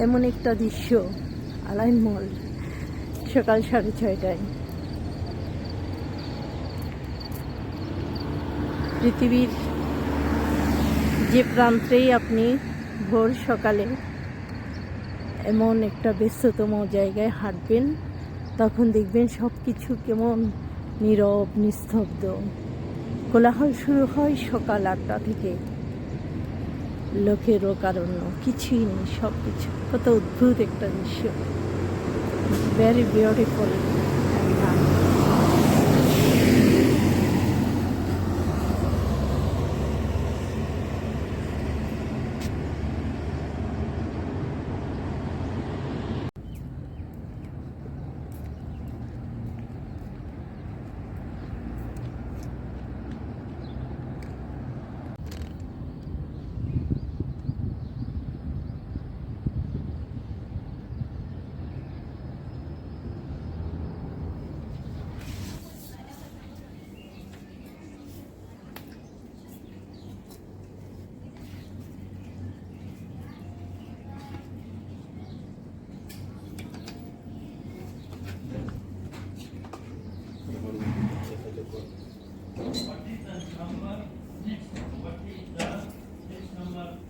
এমন একটা দৃশ্য আলাইন মল সকাল 6:30টায়। পৃথিবীর যে প্রান্তেই আপনি ভোর সকালে এমন একটা ব্যস্ততম জায়গায় হাঁটবেন, তখন দেখবেন সব কিছু কেমন নীরব, নিস্তব্ধ। কোলাহল শুরু হয় সকাল 8টা থেকে, লোকেরও কারণ কিছুই নেই, সব কিছু। কত অদ্ভুত একটা দৃশ্য, ভেরি বিউটিফুল।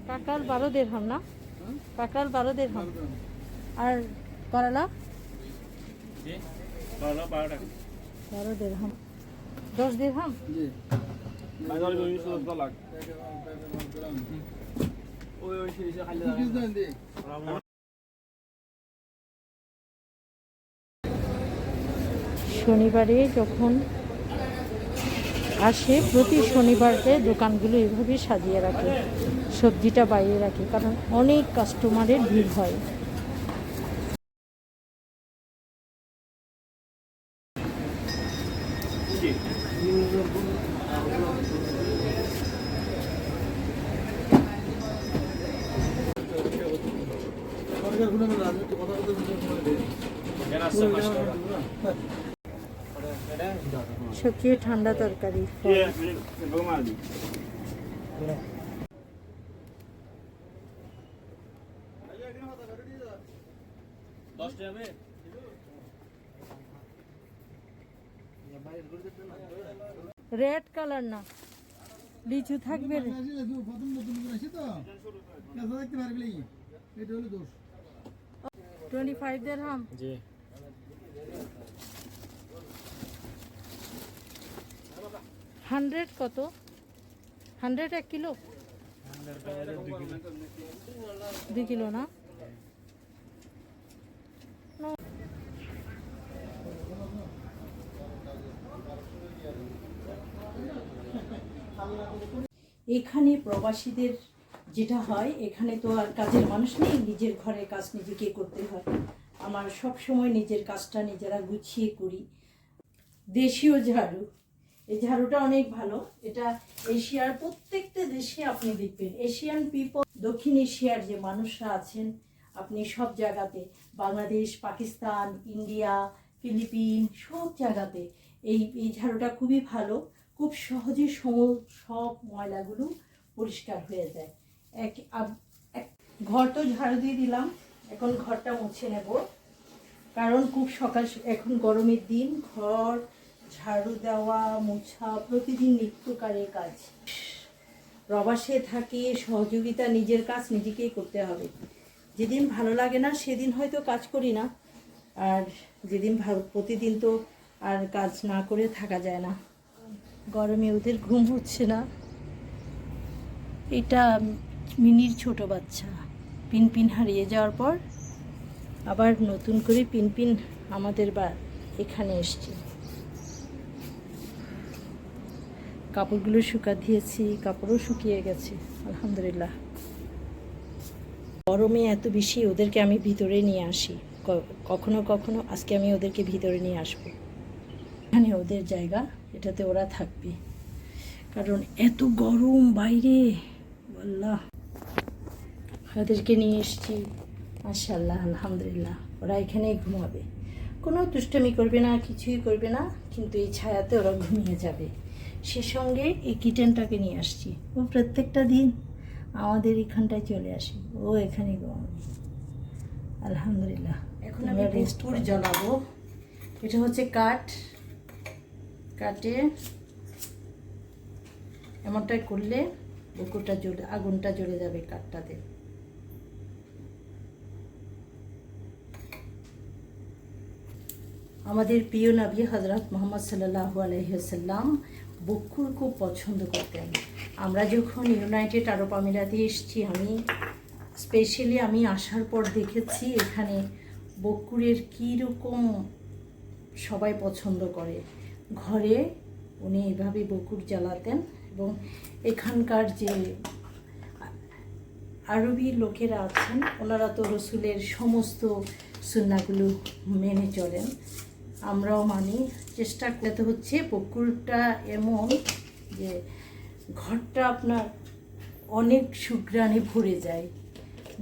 কাকাল 12 দিরহাম না, কাকাল 12 দিরহাম। আর করলা 12 দিরহাম, 10 দিরহাম। শনিবারে যখন আসে, প্রতি শনিবারকে দোকানগুলো এভাবে সাজিয়ে রাখে, সবজিটা বাইরে রাখে, কারণ অনেক কাস্টমারের ভিড় হয়। শুকিয়ে ঠান্ডা তরকারি, রেড কালার না, লিচু থাকবে। 25 দিরহাম। 100 কত? 100 1 কিলো, 2 কিলো না। এখানে প্রবাসীদের যেটা হয়, এখানে তো আর কাজের মানুষ নেই, নিজের ঘরে কাজ নিজেকে করতে হয়। আমার সব সময় নিজের কাজটা নিজেরা গুছিয়ে করি। দেশীয় ঝাড়ু, এই ঝাড়ুটা অনেক ভালো। এটা এশিয়ার প্রত্যেকটা দেশে আপনি দেখবেন, এশিয়ান পিপল, দক্ষিণ এশিয়ার যে মানুষরা আছেন, আপনি সব জায়গাতে, বাংলাদেশ, পাকিস্তান, ইন্ডিয়া, ফিলিপিন, সব জায়গাতে এই ঝাড়ুটা খুবই ভালো। খুব সহজে সব ময়লাগুলো পরিষ্কার হয়ে যায়। ঘর তো ঝাড়ু দিয়ে দিলাম, এখন ঘরটা মুছে নেব, কারণ খুব সকাল, এখন গরমের দিন, ঘর ঝাড়ু দেওয়া, মোছা প্রতিদিন নিত্যকারের কাজ। প্রবাসে থাকে, সহযোগিতা, নিজের কাজ নিজেকেই করতে হবে। যেদিন ভালো লাগে না সেদিন হয়তো কাজ করি না, আর যেদিন ভালো, প্রতিদিন তো আর কাজ না করে থাকা যায় না। গরমে ওদের ঘুম হচ্ছে না। এটা মিনির ছোট বাচ্চা, পিনপিন হারিয়ে যাওয়ার পর আবার নতুন করে পিনপিন আমাদের এখানে এসছে। কাপড়গুলো শুকা দিয়েছি, কাপড়ও শুকিয়ে গেছে আলহামদুলিল্লাহ। গরমে এত বেশি ওদেরকে আমি ভিতরে নিয়ে আসি, কখনো কখনো আজকে আমি ওদেরকে ভিতরে নিয়ে আসবো। এখানে ওদের জায়গা, এটাতে ওরা থাকবে, কারণ এত গরম বাইরে। আল্লাহ, ওদেরকে নিয়ে এসছি, মাশাআল্লাহ, আলহামদুলিল্লাহ। ওরা এখানেই ঘুমাবে, কোনো দুষ্টামি করবে না, কিছুই করবে না, কিন্তু এই ছায়াতে ওরা ঘুমিয়ে যাবে। সে সঙ্গে এই কিটেনটাকে নিয়ে আসছি, ও প্রত্যেকটা দিন আমাদের এখানটায় চলে আসে, ও এখানে ঘুমাবে। আলহামদুলিল্লাহ। এখন আমি বস্তুর জ্বালাবো। এটা হচ্ছে কাটে এমনটাই করলে বকুরটা জ্বলে, আগুনটা জ্বলে যাবে কাঠটাতে। আমাদের প্রিয় নবী হযরত মুহাম্মদ সাল্লাল্লাহু আলাইহি ওয়াসাল্লাম বকুর খুব পছন্দ করতেন। আমরা যখন ইউনাইটেড আরব আমিরাতে এসেছি, আমি আসার পর দেখেছি এখানে বকুরের কীরকম সবাই পছন্দ করে। ঘরে উনি এভাবে বকুর জ্বালাতেন এবং এখানকার যে আরবি লোকেরা আছেন ওনারা তো রসুলের সমস্ত সুন্নাহগুলো মেনে চলেন, আমরাও মানি। চেষ্টা করতে হচ্ছে বকুরটা এমন যে ঘরটা আপনার অনেক সুঘ্রাণে ভরে যায়।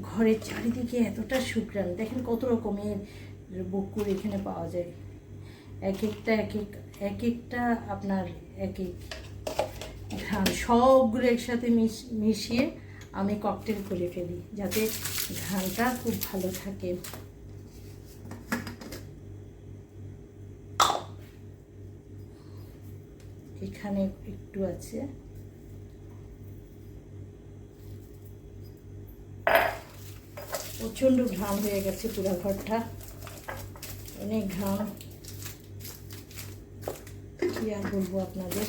ঘরের চারিদিকে এতটা সুঘ্রাণ, দেখেন কত রকমের বকুর এখানে পাওয়া যায়। এক একটা আপনার এক ঘ্রাণ, সবগুলো একসাথে মিশিয়ে আমি ককটেল করে ফেলি যাতে ঘ্রাণটা খুব ভালো থাকে। এখানে একটু আছে, প্রচণ্ড ঘ্রাণ হয়ে গেছে পুরো ঘরটা, অনেক ঘ্রাণ। কি আর বলবো আপনাদের,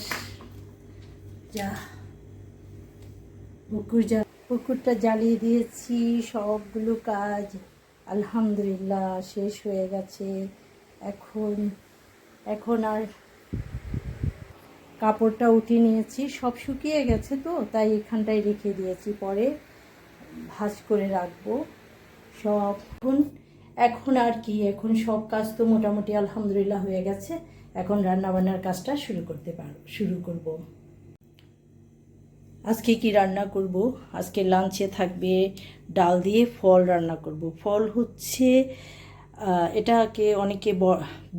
যা পুকুরটা জ্বালিয়ে দিয়েছি, সবগুলো কাজ আলহামদুলিল্লাহ শেষ হয়ে গেছে। এখন আর কাপড়টা উঠিয়ে নিয়েছি, সব শুকিয়ে গেছে তো তাই এখানটায় রেখে দিয়েছি, পরে ভাঁজ করে রাখবো সব। এখন আর কি, এখন সব কাজ তো মোটামুটি আলহামদুলিল্লাহ হয়ে গেছে। এখন রান্নাবান্নার কাজটা শুরু করব। আজকে কি রান্না করব? আজকে লাঞ্চে থাকবে ডাল দিয়ে ফল রান্না করব। ফল হচ্ছে এটাকে অনেকে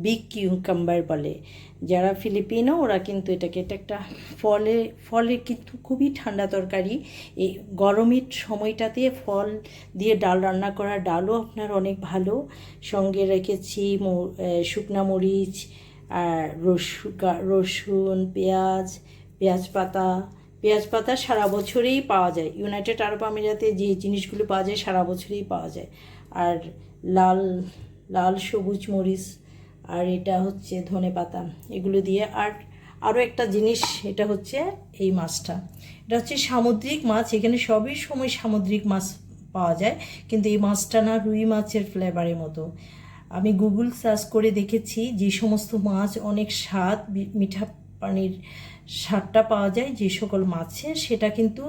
বিগ কিউকাম্বার বলে, যারা ফিলিপিনো ওরা কিন্তু এটা একটা ফলে কিন্তু খুবই ঠান্ডা তরকারি। এই গরমের সময়টাতে ফল দিয়ে ডাল রান্না করা, ডালও আপনার অনেক ভালো। সঙ্গে রেখেছি শুকনা মরিচ আর রসুন, পেঁয়াজ পাতা সারা বছরেই পাওয়া যায়। ইউনাইটেড আরব আমিরাতে যে জিনিসগুলো পাওয়া যায় সারা বছরেই পাওয়া যায়। আর লাল সবুজ মরিচ, আর এটা হচ্ছে ধনেপাতা, এগুলো দিয়ে। আর আরও একটা জিনিস, এটা হচ্ছে এই মাছটা, এটা হচ্ছে সামুদ্রিক মাছ। এখানে সবই সময় সামুদ্রিক মাছ পাওয়া যায়, কিন্তু এই মাছটা না রুই মাছের ফ্লেভারের মতো। আমি গুগল সার্চ করে দেখেছি যে সমস্ত মাছ অনেক স্বাদ, মিঠা পানির স্বাদটা পাওয়া যায় যে সকল মাছে, সেটা কিন্তু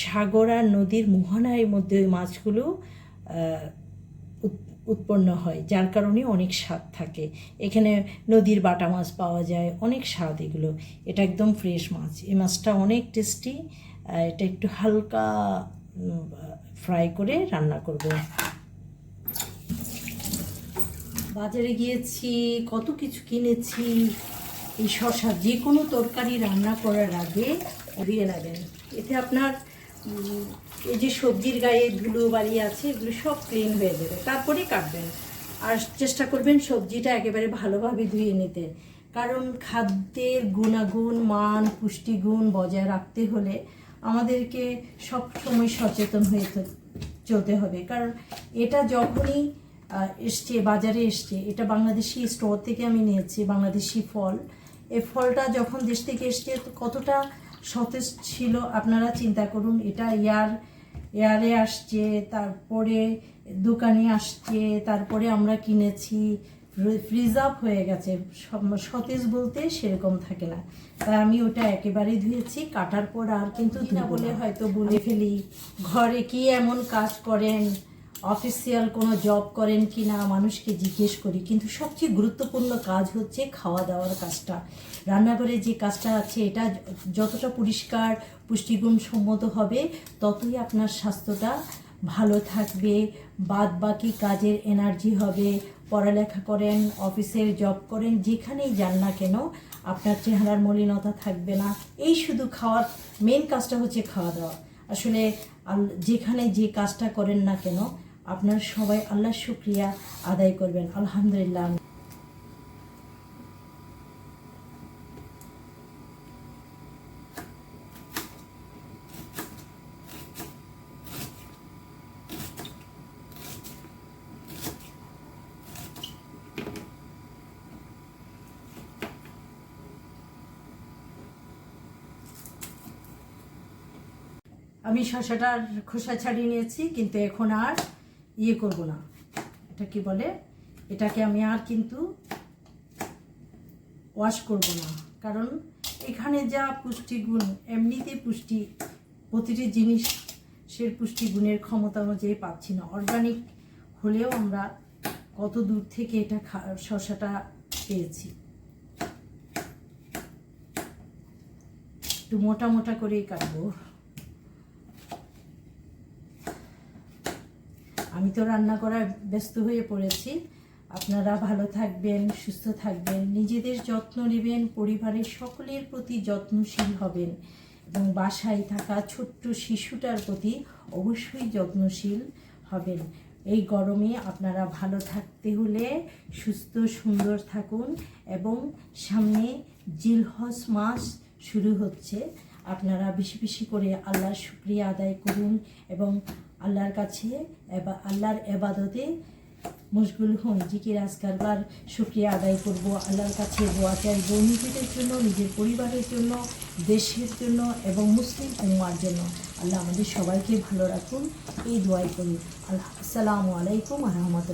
সাগর আর নদীর মোহনার মধ্যে ওই মাছগুলো উৎপন্ন হয়, যার কারণে অনেক স্বাদ থাকে। এখানে নদীর বাটা মাছ পাওয়া যায়, অনেক স্বাদ এগুলো। এটা একদম ফ্রেশ মাছ, এই মাছটা অনেক টেস্টি। এটা একটু হালকা ফ্রাই করে রান্না করব। বাজারে গিয়েছি, কত কিছু কিনেছি। এই শসা যে কোনো তরকারি রান্না করার আগে দিয়ে নেবেন, এতে আপনার এই যে সবজির গায়ে ধুলো বালি আছে এগুলো সব ক্লিন হয়ে যাবে। তারপরে কাটবেন, আর চেষ্টা করবেন সবজিটা একেবারে ভালোভাবে ধুয়ে নিতে, কারণ খাদ্যের গুণাগুণ, মান, পুষ্টিগুণ বজায় রাখতে হলে আমাদেরকে সব সময় সচেতন হয়ে চলতে হবে। কারণ এটা যখনই বাজারে এসছে, এটা বাংলাদেশি স্টোর থেকে আমি নিয়েছি, বাংলাদেশি ফল। এই ফলটা যখন দেশ থেকে এসছে কতটা সতেজ ছিল আপনারা চিন্তা করুন। এটা এয়ারে আসছে, তারপরে দোকানে আসছে, তারপরে আমরা কিনেছি, প্রিজার্ভ হয়ে গেছে। সতেজ বলতে সেরকম থাকে না। তাই আমি ওটা একেবারেই ধুয়েছি, কাটার পর আর কিন্তু না বলে হয়তো বলে ফেলি, ঘরে কি এমন কাজ করেন, অফিসিয়াল কোনো জব করেন কি না মানুষকে জিজ্ঞেস করি, কিন্তু সবচেয়ে গুরুত্বপূর্ণ কাজ হচ্ছে খাওয়া দাওয়ার কাজটা। রান্নাঘরে যে কাজটা আছে এটা যতটা পরিষ্কার পুষ্টিগুণ সম্মত হবে ততই আপনার স্বাস্থ্যটা ভালো থাকবে, বাদ বাকি কাজের এনার্জি হবে। পড়ালেখা করেন, অফিসের জব করেন, যেখানেই যান না কেন আপনার চেহারার মলিনতা থাকবে না। এই শুধু খাওয়ার মেন কাজটা হচ্ছে খাওয়া দাওয়া। আসলে যেখানে যে কাজটা করেন না কেন আপনার সবাই আল্লাহর শুকরিয়া আদায় করবেন। আলহামদুলিল্লাহ। আমি শসাটার খোসা ছাড়িয়ে নিয়েছি, কিন্তু এখন আর করব না, এটা কি বলে, এটাকে আমি আর কিন্তু ওয়াশ করব না, কারণ এখানে যা পুষ্টিগুণ, এমনিতে পুষ্টি, প্রতিটি জিনিসের পুষ্টিগুণের ক্ষমতা অনুযায়ী পাচ্ছি না। অর্গানিক হলেও আমরা কত দূর থেকে এটা শসাটা পেয়েছি। একটু মোটা মোটা করেই কাটবো। আমি তো রান্না করায় ব্যস্ত হয়ে পড়েছি। আপনারা ভালো থাকবেন, সুস্থ থাকবেন, নিজেদের যত্ন নেবেন, পরিবারের সকলের প্রতি যত্নশীল হবেন এবং বাসায় থাকা ছোট্ট শিশুটার প্রতি অবশ্যই যত্নশীল হবেন। এই গরমে আপনারা ভালো থাকতে হলে সুস্থ সুন্দর থাকুন এবং সামনে জিলহজ মাস শুরু হচ্ছে। আপনারা বেশি বেশি করে আল্লাহর শুকরিয়া আদায় করুন এবং আল্লাহর কাছে আল্লাহর এবাদতে মশগুল হন। জিকির আজকারবার শুকরিয়া আদায় করব, আল্লাহর কাছে দোয়া চাইব নিজেদের জন্য, নিজের পরিবারের জন্য, দেশের জন্য এবং মুসলিম উম্মার জন্য। আল্লাহ আমাদের সবাইকে ভালো রাখুন, এই দোয়াই করি। আসসালামু আলাইকুম ওয়া রাহমাতুল্লাহ।